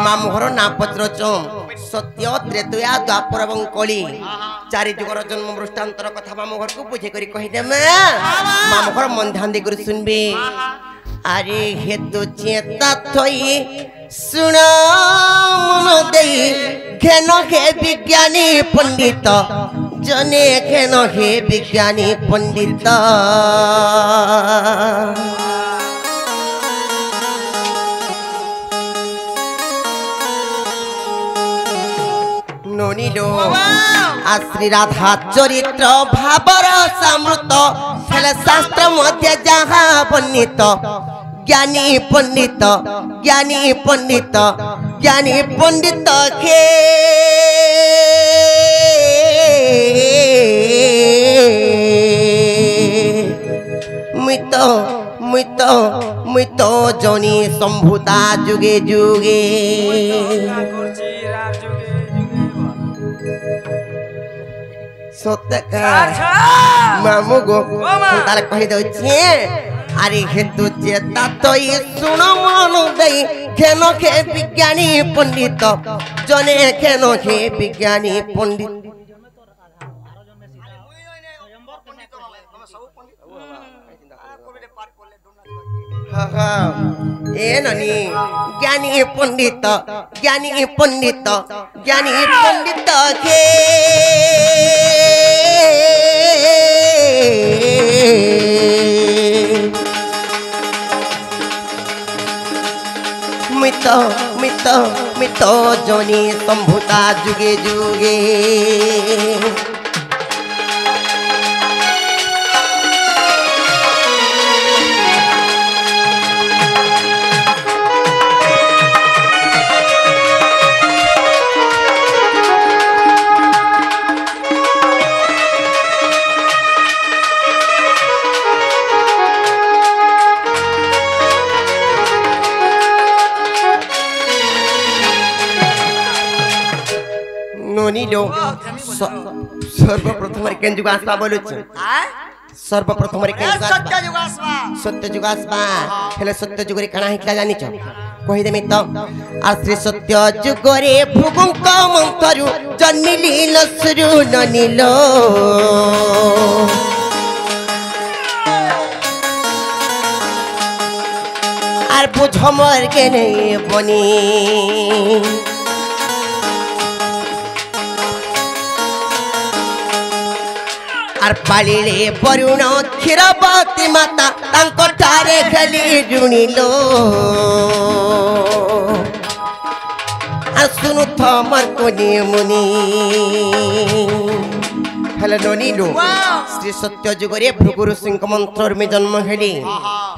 मामुहर ना पचरच सत्य त्रेतया द्वापर एवं कली चारि जुगर जन्म वृत्तांतर कथा मामुहर को बुझे करी कहिदे मामुहर मन ध्यान दे कर सुनबे अरे हेतु चेता थई सुन मन दे घेन हे विज्ञानी पंडित जने घेन हे विज्ञानी पंडित नोनिलो आश्री राधा चरित्र भावर समृत हेले शास्त्र मध्य जहाँ वर्णित ज्ञानी पंडित ज्ञानी पंडित ज्ञानी पंडित के मित जनी संभुता जुगे जुगे सत्य मामू गो ताले कहि दउ छे अरे हेतु चेता तई सुन मन दई घेन खे विज्ञानी पंडित जने घेन खे विज्ञानी पंडित ए ननी ज्ञानी पंडित ज्ञानी पंडित ज्ञानी पंडित के मित मित मित जनी संभुता जुगे जुगे सर्वप्रथम केंजुग आसबा बोलुछ सर्वप्रथम सत्य जुग आसबा हेले सत्य जुग रे काना हितला जानिछ कहि देमी त आश्री सत्य जुग रे भुगुंक मंतरु जन्मिली लसरु ननिलो आर बुझ मर के नहीं बनी आर पालिले वरुण क्षीरवती माता तांको ठारे खेली जुणिलो सुनु थमर कोनी मुनि हेले नोनिलो श्री सत्य जुगरे भृगुरु सिंह मंत्र में जन्म हेली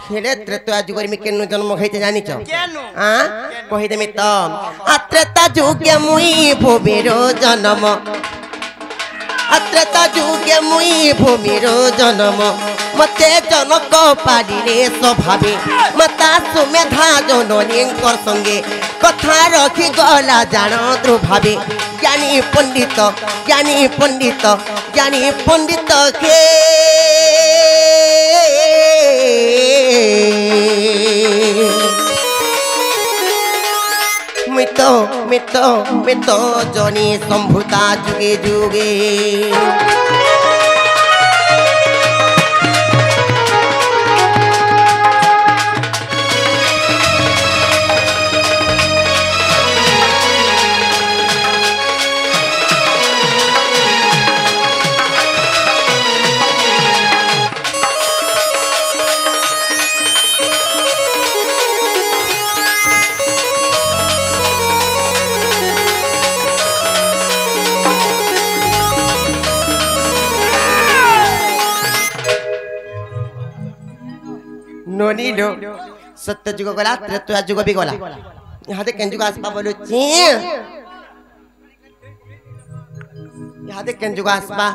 हेले त्रेता जुगरे में केनु जन्म हेते जानिछ हां कहि देमी त त्रेता जुगे मुई भूमिरो जन्म अत्रेता जुगे मुई भूमिरो जन्म मते जनक पाडिले स्वभावे मता सुमेधा जननी संगे कथा रखी गला जान ध्रुभावे ज्ञानी पंडित ज्ञानी पंडित ज्ञानी पंडित के मित जनी संभुता जुगे जुगे नोनिलो सत्य जुग गला त्रेता जुग भी गला यहाँ देख केंजुग आसबा बोलो ची यहाँ देख केंजुग आसबा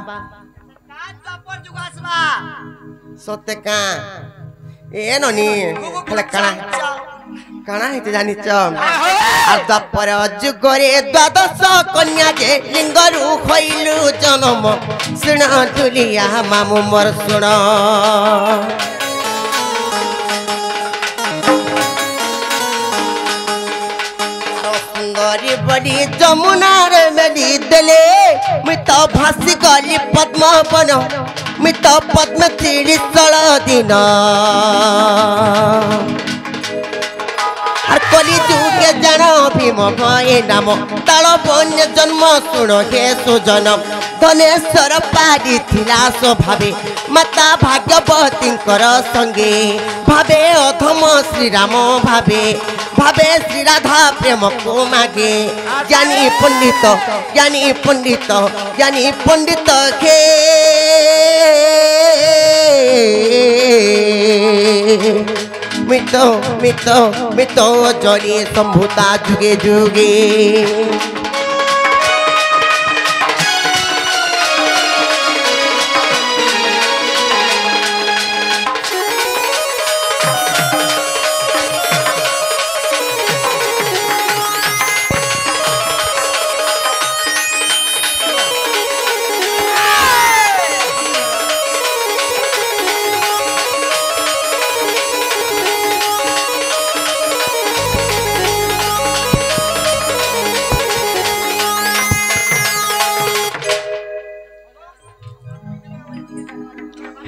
सत्य का ए नोनी खले काना काना हिते जानि छ आ द्वापर जुगरे द्वादश कन्या जे लिंगरु खइलु जन्म सुन दुलिया मामु मोर सुन डंगरी बड़ी जमुनार मेली देले मुई तो भासी गली पद्मवन मुई तो पद्म 30 दिन আর কলি যুগে জানো ভীম ভয়ে নাম তাল বন্য জন্ম শুণ হে সুজন ধনেশ্বর পারি থিলা স্বভাবে মাতা ভাগ্যবতীঙ্কর সঙ্গে ভাবে অধম শ্রীরাম ভাবে ভাবে শ্রীরাধা প্রেমকু মাগে জ্ঞানী পণ্ডিত জ্ঞানী পণ্ডিত জ্ঞানী পণ্ডিত কে मितो जड़ी संभूता जुगे जुगे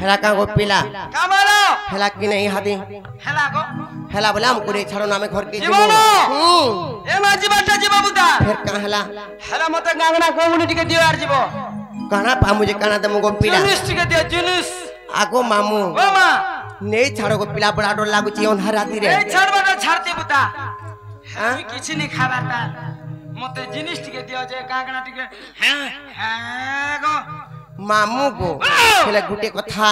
हेला का गो पिला का बोलो हेला कि नहीं हादी हेला गो हेला बोले हम कुरे छाड़ो नामे घर के जीवन ए मा जीवटा जीव बुता फिर का हेला हेला मते गांगना कोमुनी टिके दियो यार जीव कहना पा मुझे कहना दे गो पिला जुलूस टिके दियो जुलूस आगो मामू ओ मा नहीं छाड़ो गो पिला बड़ा डर लागु छी ओन राती रे ए छाड़बा छाड़ती बुता हां किछि नहीं खाबाता मते जिनिस टिके दियो जे गांगना टिके हां हां गो मामू गो हेला गुटे कथा